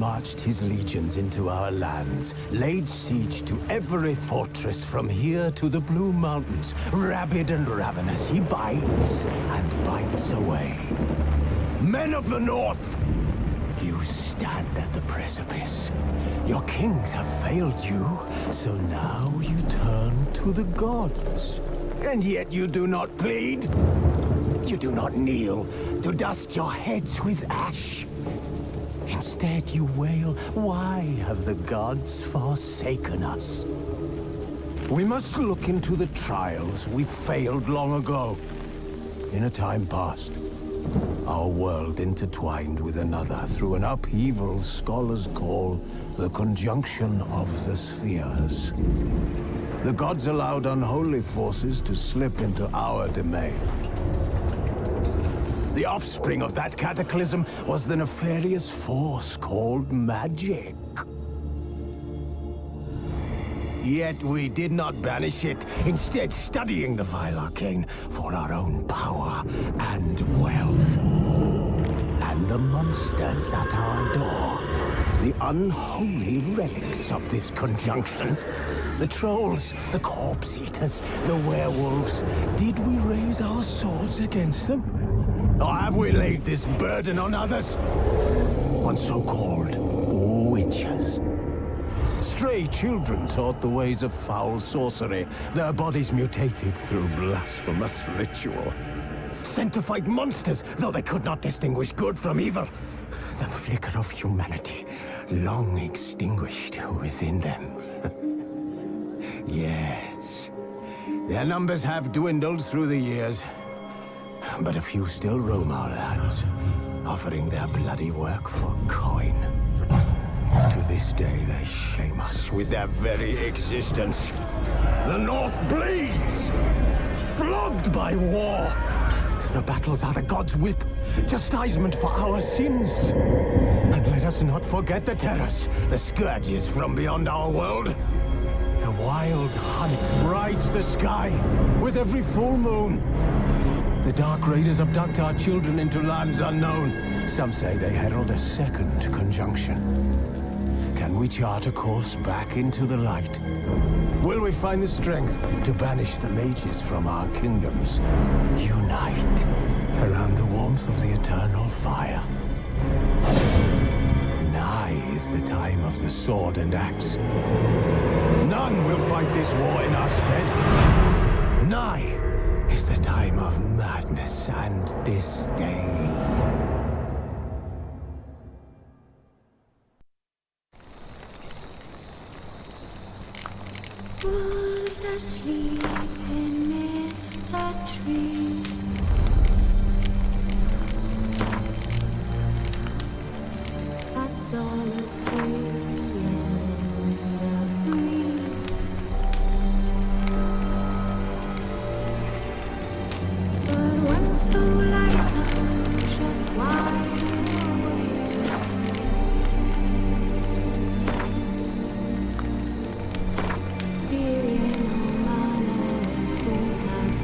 marched his legions into our lands, laid siege to every fortress from here to the Blue Mountains. Rabid and ravenous, he bites and bites away. Men of the North, you stand at the precipice. Your kings have failed you, so now you turn to the gods. And yet you do not plead. You do not kneel to dust your heads with ash. Instead you wail, why have the gods forsaken us? We must look into the trials we failed long ago. In a time past, our world intertwined with another through an upheaval scholars call the conjunction of the spheres. The gods allowed unholy forces to slip into our domain. The offspring of that cataclysm was the nefarious force called magic. Yet we did not banish it, instead studying the vile arcane for our own power and wealth. And the monsters at our door, the unholy relics of this conjunction. The trolls, the corpse eaters, the werewolves. Did we raise our swords against them? Or have we laid this burden on others? On so-called witches. Stray children taught the ways of foul sorcery, their bodies mutated through blasphemous ritual. Sent to fight monsters, though they could not distinguish good from evil. The flicker of humanity, long extinguished within them. Yes, their numbers have dwindled through the years, but a few still roam our lands, offering their bloody work for coin. To this day, they shame us with their very existence. The North bleeds, flogged by war. The battles are the gods' whip, chastisement for our sins. And let us not forget the terrors, the scourges from beyond our world. The wild hunt rides the sky with every full moon. The Dark Raiders abduct our children into lands unknown. Some say they herald a second conjunction. Can we chart a course back into the light? Will we find the strength to banish the mages from our kingdoms? Unite around the warmth of the eternal fire. Nigh is the time of the sword and axe. None will fight this war in our stead. Nigh is the time of madness and disdain. Who's asleep amidst the trees? That's all that's swaying in the breeze. But when so light just wide awake, fearing no man and fools have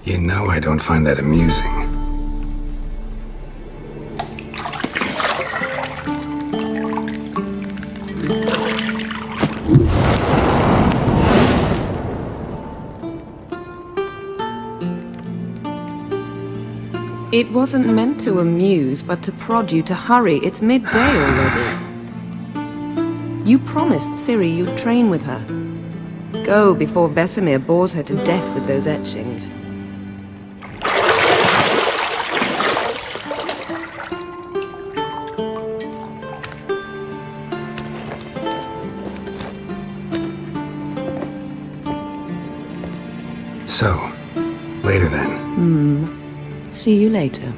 You know I don't find that amusing. It wasn't meant to amuse, but to prod you to hurry. It's midday already. You promised Ciri you'd train with her. Go before Vesemir bores her to death with those etchings. So, later then. See you later.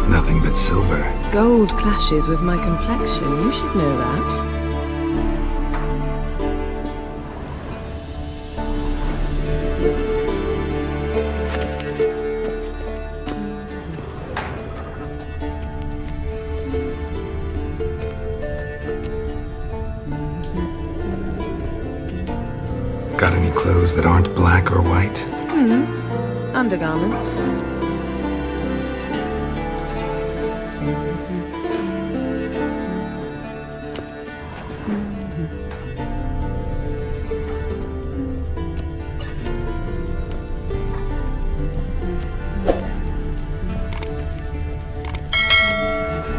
Nothing but silver. Gold clashes with my complexion. You should know that. Got any clothes that aren't black or white? Undergarments.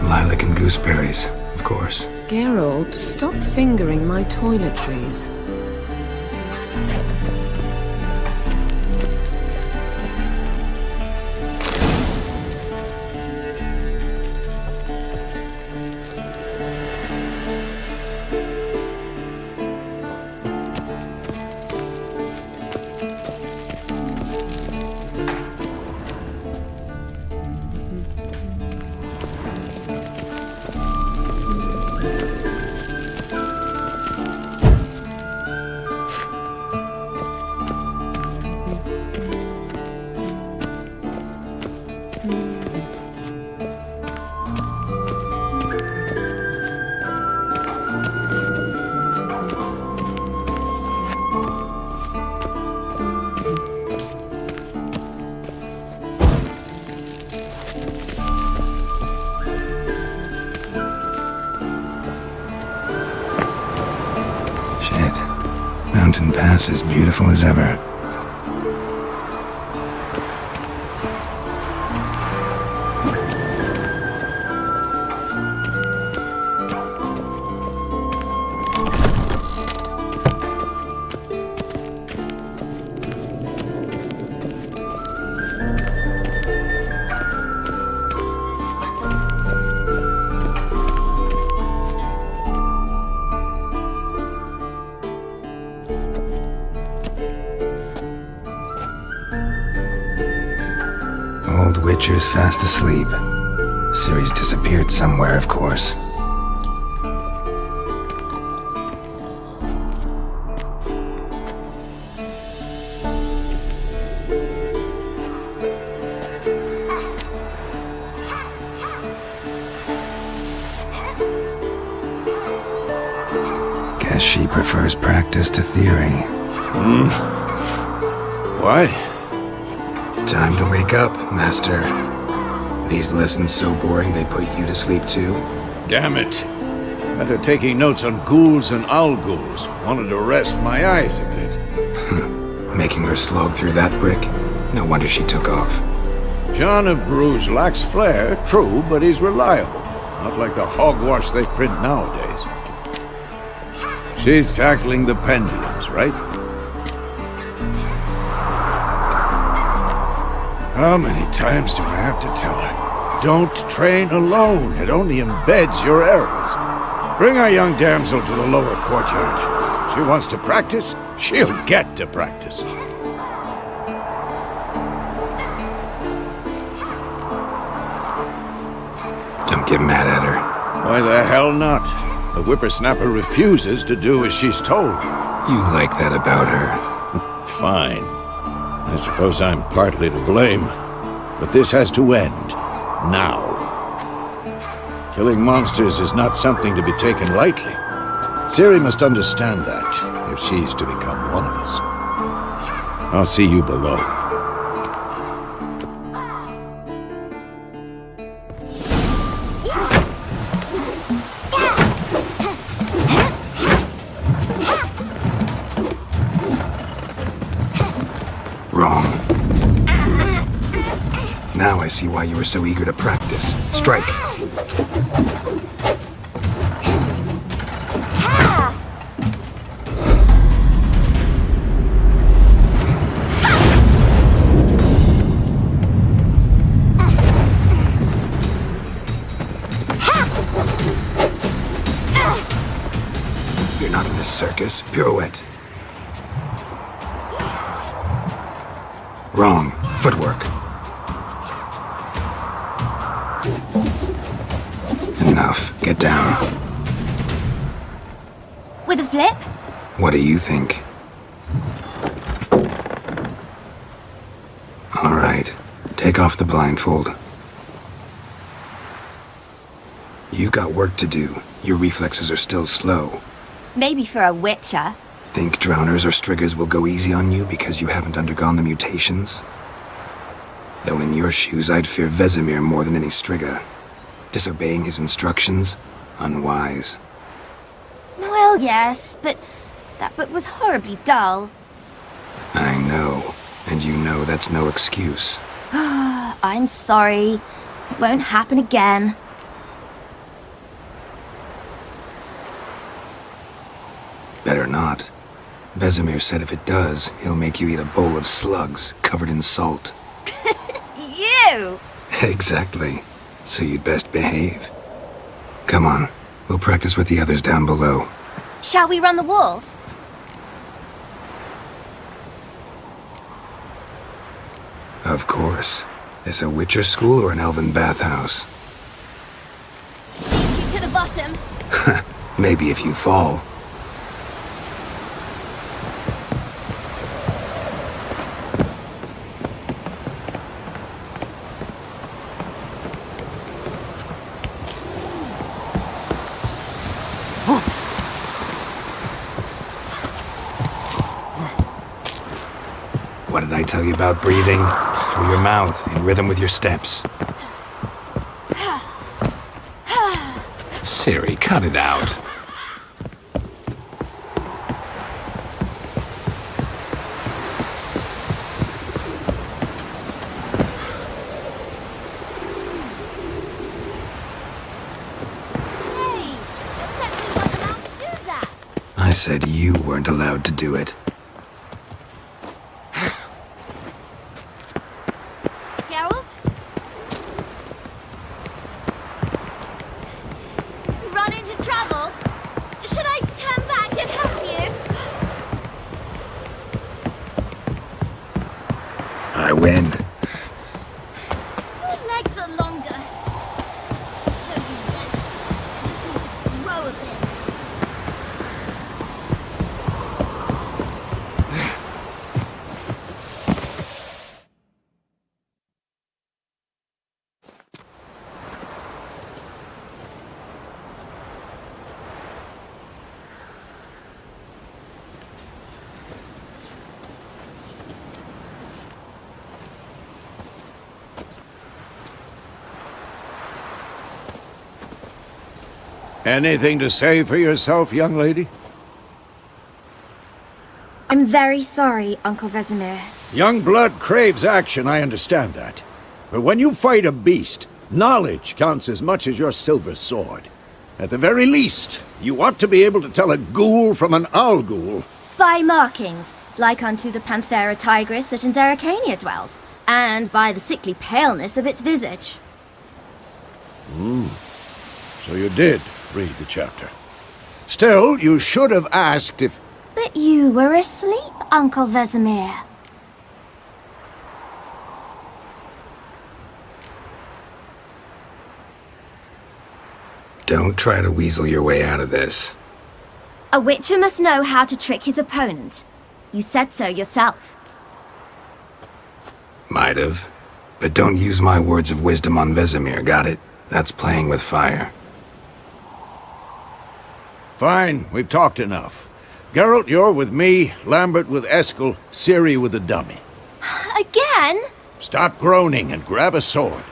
Lilac and gooseberries, of course. Geralt, stop fingering my toiletries. Shit. Mountain Pass as beautiful as ever. Witcher's fast asleep. Ciri's disappeared somewhere, of course. Guess she prefers practice to theory. What? Time to wake up, Master. These lessons so boring they put you to sleep too? Damn it. After taking notes on ghouls and owl ghouls, wanted to rest my eyes a bit. Making her slog through that brick? No wonder she took off. John of Bruges lacks flair, true, but he's reliable. Not like the hogwash they print nowadays. She's tackling the pendulums, right? How many times do I have to tell her? Don't train alone. It only embeds your errors. Bring our young damsel to the lower courtyard. She wants to practice, she'll get to practice. Don't get mad at her. Why the hell not? The whippersnapper refuses to do as she's told. You like that about her. Fine. I suppose I'm partly to blame. But this has to end. Now. Killing monsters is not something to be taken lightly. Ciri must understand that, if she's to become one of us. I'll see you below. Wrong. Now I see why you were so eager to practice. Strike. You're not in a circus. Pirouette. Wrong. Footwork. Enough. Get down. With a flip? What do you think? All right. Take off the blindfold. You've got work to do. Your reflexes are still slow. Maybe for a witcher. Think drowners or striggers will go easy on you because you haven't undergone the mutations? Though in your shoes, I'd fear Vesemir more than any strigger. Disobeying his instructions? Unwise. Well, yes, but that book was horribly dull. I know. And you know that's no excuse. I'm sorry. It won't happen again. Better not. Vesemir said if it does, he'll make you eat a bowl of slugs covered in salt. You! Exactly. So you'd best behave. Come on. We'll practice with the others down below. Shall we run the walls? Of course. This a Witcher school or an elven bathhouse? You to the bottom. Maybe if you fall. What did I tell you about breathing? Through your mouth, in rhythm with your steps. Ciri, cut it out. Hey, you said we weren't allowed to do that. I said you weren't allowed to do it. Geralt? Run into trouble? Should I turn back and help you? I win. Anything to say for yourself, young lady? I'm very sorry, Uncle Vesemir. Young blood craves action, I understand that. But when you fight a beast, knowledge counts as much as your silver sword. At the very least, you ought to be able to tell a ghoul from an owl ghoul. By markings, like unto the Panthera tigris that in Zeracania dwells, and by the sickly paleness of its visage. So you did read the chapter. Still, you should have asked if... But you were asleep, Uncle Vesemir. Don't try to weasel your way out of this. A witcher must know how to trick his opponent. You said so yourself. Might have. But don't use my words of wisdom on Vesemir, got it? That's playing with fire. Fine, we've talked enough. Geralt, you're with me, Lambert with Eskel, Ciri with the dummy. Again? Stop groaning and grab a sword.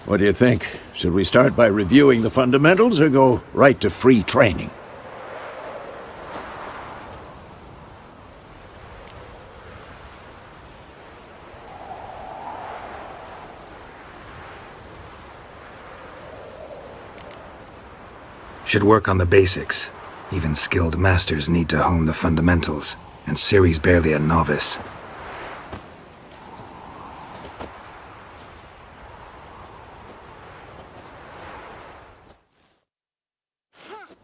What do you think? Should we start by reviewing the fundamentals or go right to free training? Should work on the basics. Even skilled masters need to hone the fundamentals, and Ciri's barely a novice.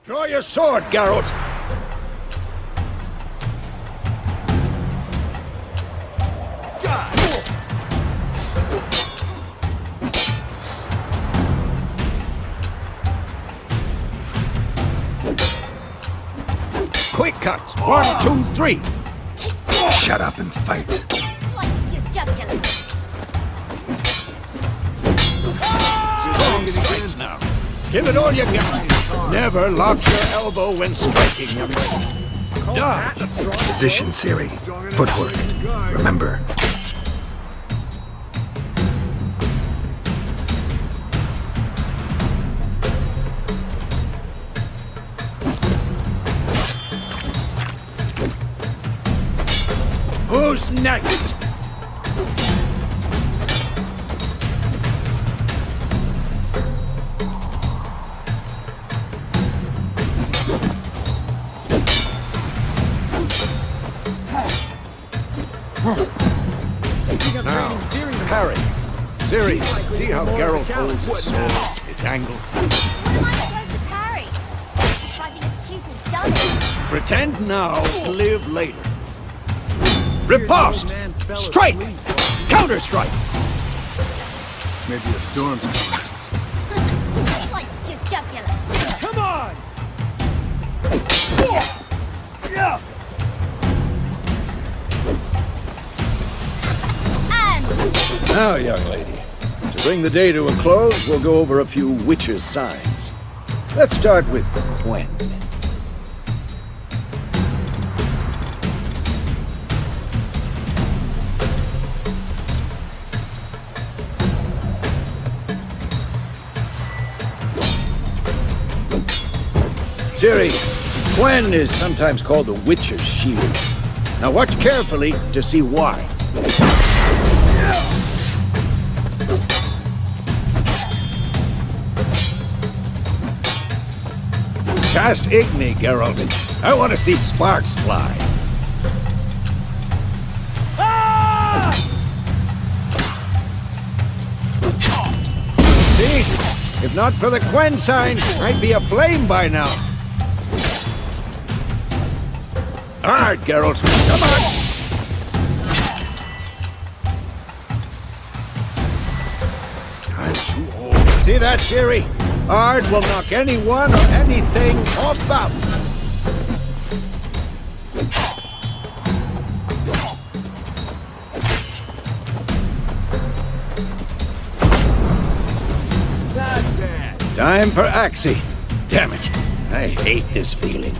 Draw your sword, Geralt! Quick cuts! 1, 2, 3! Shut up and fight. Strong strikes now. Give it all you got. Never lock your elbow when striking your blade. Dodge! Position, Ciri. Footwork. Remember. Who's next? Now, parry. Ciri, see how Geralt holds his sword, its angle? What am I supposed to parry? Fighting a stupid dummy. Pretend now to live later. Riposte! Strike! Counter-strike! Maybe a storm's coming. Slice your jugular. Come on! And Now, young lady, to bring the day to a close, we'll go over a few witches' signs. Let's start with Quen. Ciri, Quen is sometimes called the Witcher's Shield. Now watch carefully to see why. Cast Igni, Geralt. I want to see sparks fly. See? If not for the Quen sign, I'd be aflame by now. Hard, Geralt. Come on! I'm too old. See that, Ciri? Hard will knock anyone or anything off balance. Not bad. Time for Axie. Damn it. I hate this feeling.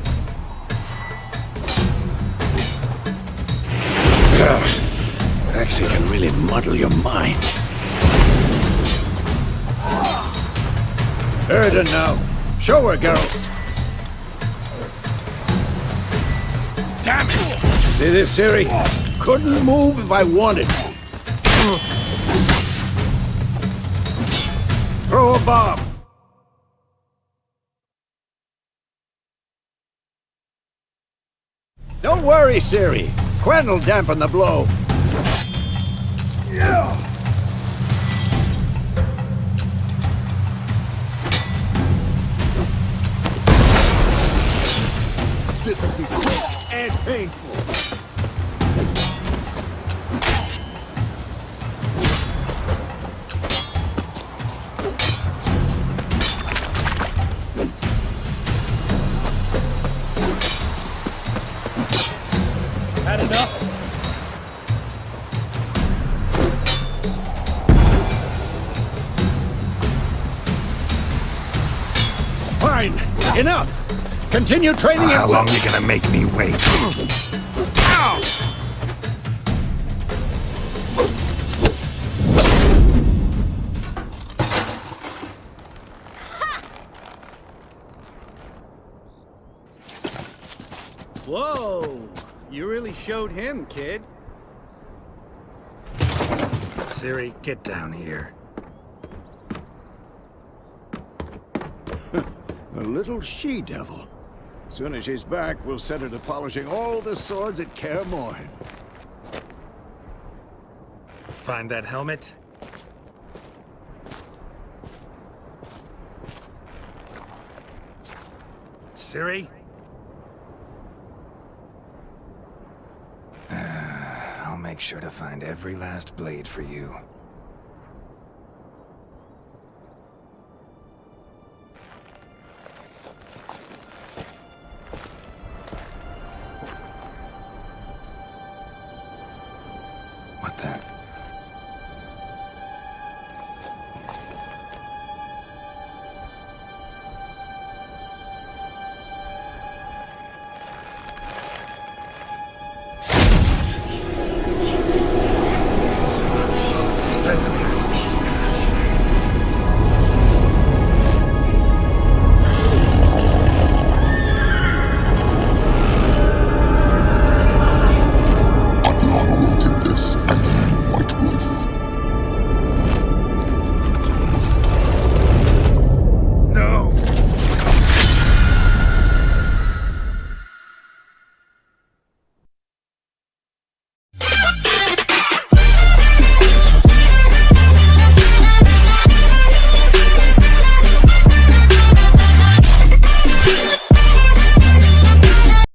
Axie can really muddle your mind. Erden now. Show her, girl. Damn it! See this, Siri? Couldn't move if I wanted. Throw a bomb. Don't worry, Siri. Quen will dampen the blow. This will be quick and painful. Had enough? Fine. Enough. Continue training How at long you gonna make me wait? Ow! Whoa! You really showed him, kid. Siri, get down here. A little she-devil. Soon as she's back, we'll set her to polishing all the swords at Kaer Morhen. Find that helmet? Siri? I'll make sure to find every last blade for you.